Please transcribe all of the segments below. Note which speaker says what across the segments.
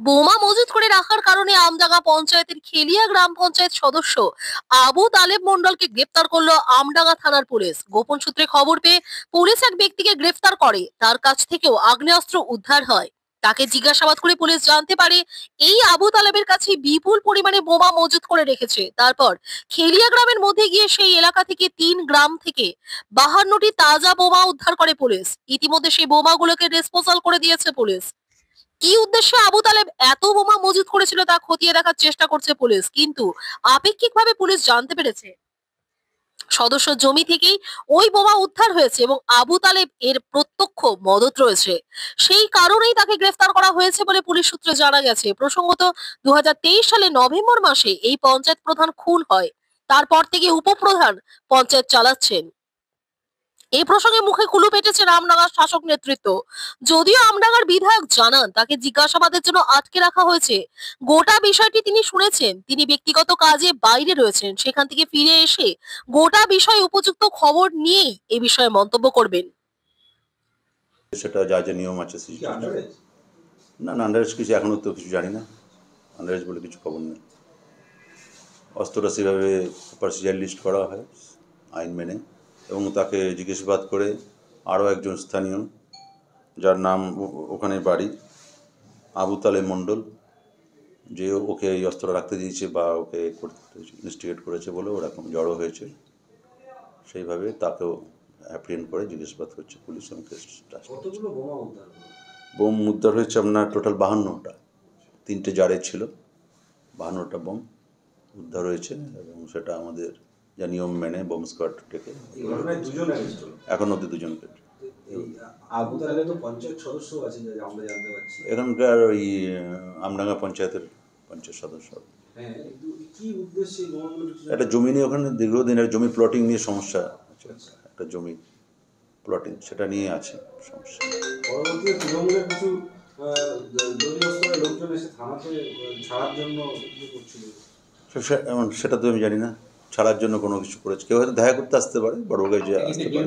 Speaker 1: বোমা মজুত করে রাখার কারণে আমডাঙ্গা পঞ্চায়েতের খেলিয়া গ্রাম পঞ্চায়েত সদস্য আবু তালেব মন্ডলকে গ্রেফতার করলো আমডাঙ্গা থানার পুলিশ। গোপন সূত্রে খবর পেয়ে পুলিশ এক ব্যক্তিকে গ্রেফতার করে, তার কাছ থেকেও আগ্নেয়াস্ত্র উদ্ধার হয়। তাকে জিজ্ঞাসাবাদ করে পুলিশ জানতে পারে এই আবু তালেবের কাছে বিপুল পরিমাণে বোমা মজুত করে রেখেছে। তারপর খেলিয়া গ্রামের মধ্যে গিয়ে সেই এলাকা থেকে 3 গ্রাম থেকে 52টি তাজা বোমা উদ্ধার করে পুলিশ। ইতিমধ্যে সেই বোমাগুলোকে ডিসপোজাল করে দিয়েছে পুলিশ। কি উদ্দেশ্যে আবু তালেব এত বোমা মজুত করেছিল তা খতিয়ে দেখার চেষ্টা করছে পুলিশ, কিন্তু আপেক্ষিকভাবে পুলিশ জানতে পেরেছে সদস্য জমি থেকেই ওই বোমা উদ্ধার হয়েছে এবং আবু তালেব এর প্রত্যক্ষ মদত রয়েছে। সেই কারণেই তাকে গ্রেফতার করা হয়েছে বলে পুলিশ সূত্রে জানা গেছে। প্রসঙ্গত 2023 সালে নভেম্বর মাসে এই পঞ্চায়েত প্রধান খুন হয়। তারপর থেকে উপপ্রধান পঞ্চায়েত চালাচ্ছেন। এই প্রসঙ্গে মুখে কুলু পেটেছে আমডাঙ্গার শাসক নেতৃত্ব। যদিও আমডাঙ্গার বিধায়ক জানান তাকে জিজ্ঞাসাবাদের জন্য আটকে রাখা হয়েছে। গোটা বিষয়টি তিনি শুনেছেন, তিনি ব্যক্তিগত কাজে বাইরে রয়েছেন, সেখান থেকে ফিরে এসে গোটা বিষয়ে উপযুক্ত খবর নিয়েই এ বিষয়ে মন্তব্য করবেন।
Speaker 2: সেটা যা যা নিয়ম আছে না না আন্ডারেজ কিছু এখনো তো কিছু জানি না, আন্ডারেজ বলে কিছু খবর নেই। অস্ত্রটা সেভাবে প্রসিজার লিস্ট করা হয় আইন মেনে, এবং তাকে জিজ্ঞাসাবাদ করে আরও একজন স্থানীয় যার নাম ওখানে বাড়ি আবু তালেব মণ্ডল, যে ওকে এই অস্ত্র রাখতে দিয়েছে বা ওকে ইনভেস্টিগেট করেছে বলে ওরকম জড়ো হয়েছে, সেইভাবে তাকেও অ্যাপ্রিহেন্ড করে জিজ্ঞাসাবাদ করছে পুলিশ। বোম উদ্ধার হয়েছে আপনার টোটাল 52টা, 3টে জারে ছিল, 52টা বোম উদ্ধার হয়েছে এবং সেটা আমাদের যা নিয়ম মেনে বোম স্কোয়াড ডেকে এখন অব্দি 2জনকে। এখানকার ওই আমডাঙ্গা পঞ্চায়েতের পঞ্চায়েত সদস্য। একটা জমি নিয়ে ওখানে দীর্ঘদিনের জমি প্লটিং নিয়ে সমস্যা আছে, একটা জমি প্লটিং সেটা নিয়ে আছে সমস্যা। সেটা তো আমি জানি না, ছাড়ার জন্য কোনো কিছু করেছে, কেউ হয়তো দেখা করতে আসতে পারে, বড় কাজে আসতে পারে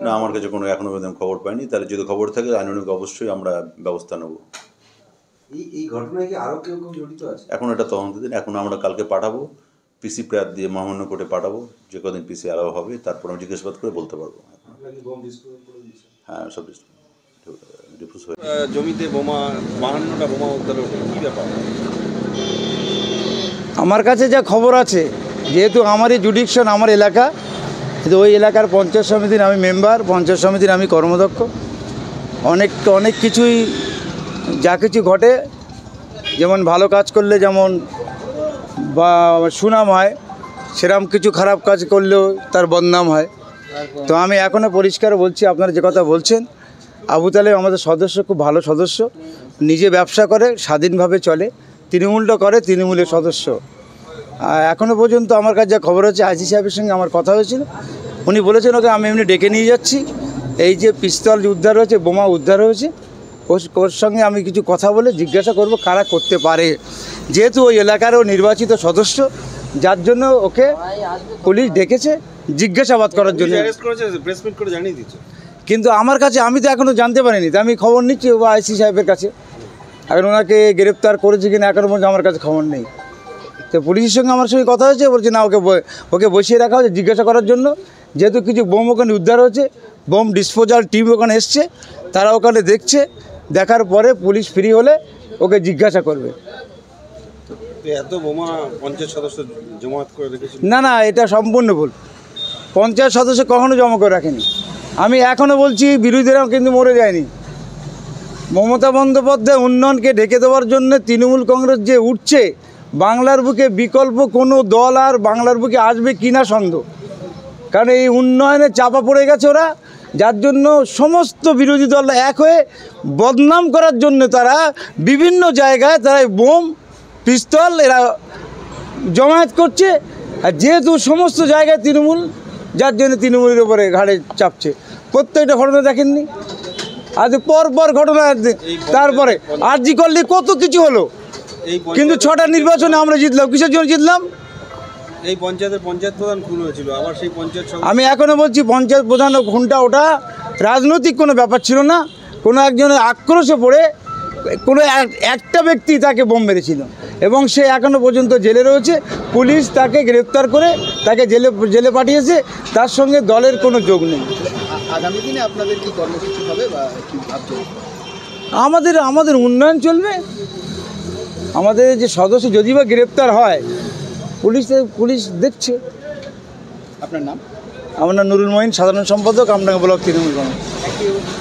Speaker 2: না। আমার কাছে কোনো এখনো পর্যন্ত খবর পাইনি, তাহলে যদি খবর থাকে আইনানুগ অবশ্যই আমরা ব্যবস্থা নেব।
Speaker 3: এই ঘটনায় কি আরো কেউ জড়িত আছে?
Speaker 2: এখন এটা তদন্তাধীন, এখন আমরা কালকে পাঠাবো পিসি প্রেয়ার দিয়ে মহামান্য কোর্টে পাঠাবো, যে কদিন পিসি আলাও হবে তারপর আমি জিজ্ঞাসাবাদ করে বলতে পারবো। হ্যাঁ, সব ডিফিউজ হয়ে
Speaker 4: জমিতে বোমা 52টা বোমা উদ্ধার হলো, কি ব্যাপার?
Speaker 5: আমার কাছে যা খবর আছে, যেহেতু আমারই জুডিকশন, আমার এলাকা, ওই এলাকার পঞ্চায়েত সমিতির আমি মেম্বার, পঞ্চায়েত সমিতির আমি কর্মদক্ষ, অনেক কিছুই যা কিছু ঘটে, যেমন ভালো কাজ করলে যেমন বা সুনাম হয়, সেরকম কিছু খারাপ কাজ করলেও তার বদনাম হয়। তো আমি এখনও পরিষ্কার বলছি, আপনারা যে কথা বলছেন, আবু তালেব আমাদের সদস্য, খুব ভালো সদস্য, নিজে ব্যবসা করে, স্বাধীনভাবে চলে, তৃণমূলটা করে, তৃণমূলের সদস্য। এখনও পর্যন্ত আমার কাছে যা খবর আছে, আইসি সাহেবের সঙ্গে আমার কথা হয়েছিল, উনি বলেছেন ওকে আমি এমনি ডেকে নিয়ে যাচ্ছি, এই যে পিস্তল উদ্ধার হয়েছে, বোমা উদ্ধার হয়েছে, ওর সঙ্গে আমি কিছু কথা বলে জিজ্ঞাসা করব কারা করতে পারে, যেহেতু ওই এলাকারও নির্বাচিত সদস্য, যার জন্য ওকে পুলিশ ডেকেছে জিজ্ঞাসাবাদ করার জন্য। কিন্তু আমার কাছে, আমি তো এখনও জানতে পারিনি, তো আমি খবর নিচ্ছি ও আইসি সাহেবের কাছে, এখন ওনাকে গ্রেপ্তার করেছে কিনা এখনও পর্যন্ত আমার কাছে খবর নেই। তো পুলিশের সঙ্গে আমার সঙ্গে কথা হয়েছে, বলছে না ওকে বসিয়ে রাখা হয়েছে জিজ্ঞাসা করার জন্য, যেহেতু কিছু বোম ওখানে উদ্ধার হয়েছে, বোম ডিসপোজাল টিম ওখানে এসছে, তারা ওখানে দেখছে, দেখার পরে পুলিশ ফ্রি হলে ওকে জিজ্ঞাসা করবে।
Speaker 4: এত বোমা পঞ্চায়েত সদস্য জমায়েত করে রেখেছে?
Speaker 5: না না, এটা সম্পূর্ণ ভুল, পঞ্চায়েত সদস্য কখনো জমা করে রাখেনি। আমি এখনও বলছি, বিরোধীরাও কিন্তু মরে যায়নি। মমতা বন্দ্যোপাধ্যায় উন্নয়নকে ঢেকে দেওয়ার জন্য তৃণমূল কংগ্রেস যে উঠছে, বাংলার বুকে বিকল্প কোনো দল আর বাংলার বুকে আসবে কিনা সন্দেহ, কারণ এই উন্নয়নে চাপা পড়ে গেছে ওরা, যার জন্য সমস্ত বিরোধী দল এক হয়ে বদনাম করার জন্য তারা বিভিন্ন জায়গায় তারা বোম পিস্তল এরা জমায়েত করছে। আর যেহেতু সমস্ত জায়গায় তৃণমূল, যার জন্য তৃণমূলের উপরে ঘাড়ে চাপছে। প্রত্যেকটা ঘটনা দেখেননি, আজ পর ঘটনা, তারপরে আরজি করলে কত কিছু হলো, কিন্তু 6টা নির্বাচনে আমরা জিতলাম, কিসের জন্য জিতলাম?
Speaker 4: এই পঞ্চায়েতের পঞ্চায়েত প্রধান খুন হয়েছিল, আবার সেই পঞ্চায়েত
Speaker 5: আমি এখনও বলছি পঞ্চায়েত প্রধান খুনটা ওটা রাজনৈতিক কোনো ব্যাপার ছিল না, কোনো একজনের আক্রোশে পড়ে কোনো একটা ব্যক্তি তাকে বোম মেরেছিল এবং সে এখনও পর্যন্ত জেলে রয়েছে। পুলিশ তাকে গ্রেপ্তার করে তাকে জেলে পাঠিয়েছে, তার সঙ্গে দলের কোনো যোগ নেই।
Speaker 6: আগামী দিনে আপনাদের কি কর্মসূচি হবে বা কি ভাবছেন?
Speaker 5: আমাদের উন্নয়ন চলবে। আমাদের যে সদস্য যদি বা গ্রেপ্তার হয়, পুলিশ দেখছে।
Speaker 6: আপনার নাম?
Speaker 5: আমার নাম নুরুল মঈন, সাধারণ সম্পাদক, আমডাঙ্গা ব্লক তৃণমূল কংগ্রেস।